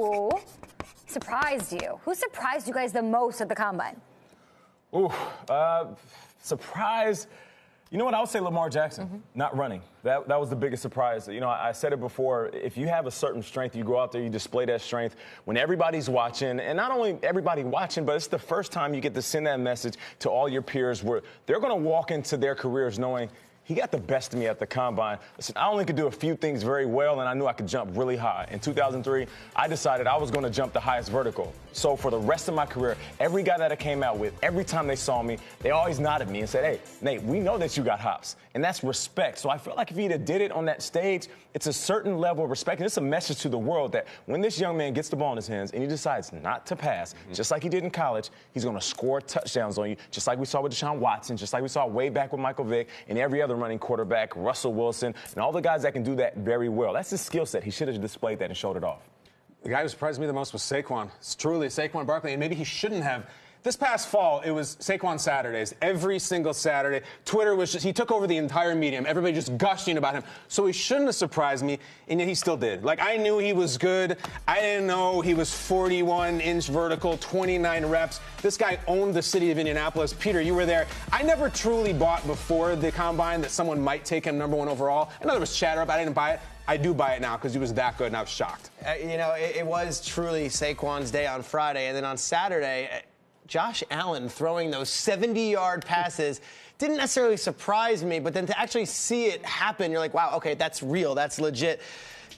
who surprised you? Who surprised you guys the most at the Combine? Surprise. You know what? I would say Lamar Jackson, not running. That was the biggest surprise. You know, I said it before. If you have a certain strength, you go out there, you display that strength when everybody's watching. And not only everybody watching, but it's the first time you get to send that message to all your peers where they're going to walk into their careers knowing he got the best of me at the Combine. Listen, I only could do a few things very well, and I knew I could jump really high. In 2003, I decided I was going to jump the highest vertical. So for the rest of my career, every guy that I came out with, every time they saw me, they always nodded me and said, hey, Nate, we know that you got hops. And that's respect. So I feel like if he'd have did it on that stage, it's a certain level of respect. And it's a message to the world that when this young man gets the ball in his hands and he decides not to pass, just like he did in college, he's going to score touchdowns on you, just like we saw with Deshaun Watson, just like we saw way back with Michael Vick and every other running quarterback, Russell Wilson, and all the guys that can do that very well. That's his skill set. He should have displayed that and showed it off. The guy who surprised me the most was Saquon. It's truly Saquon Barkley, and maybe he shouldn't have. This past fall, it was Saquon Saturdays. Every single Saturday, Twitter was he took over the entire medium. Everybody just gushing about him. So he shouldn't have surprised me, and yet he still did. Like, I knew he was good. I didn't know he was 41-inch vertical, 29 reps. This guy owned the city of Indianapolis. Peter, you were there. I never truly bought before the Combine that someone might take him number one overall. I know there was chatter about it. I didn't buy it. I do buy it now because he was that good, and I was shocked. It was truly Saquon's day on Friday, and then on Saturday, Josh Allen throwing those 70-yard passes didn't necessarily surprise me, but then to actually see it happen, you're like, wow, okay, that's real, that's legit.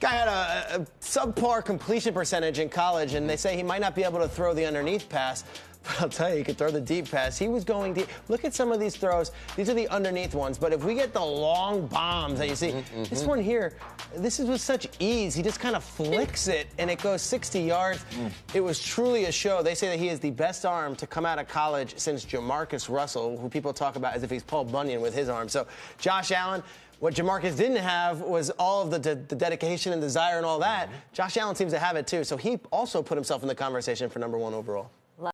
Guy had a subpar completion percentage in college, and they say he might not be able to throw the underneath pass. But I'll tell you, he could throw the deep pass. He was going deep. Look at some of these throws. These are the underneath ones. But if we get the long bombs that you see, this one here, this is with such ease. He just kind of flicks it, and it goes 60 yards. It was truly a show. They say that he is the best arm to come out of college since Jamarcus Russell, who people talk about as if he's Paul Bunyan with his arm. So Josh Allen, what Jamarcus didn't have was all of the dedication and desire and all that. Josh Allen seems to have it, too. So he also put himself in the conversation for number one overall.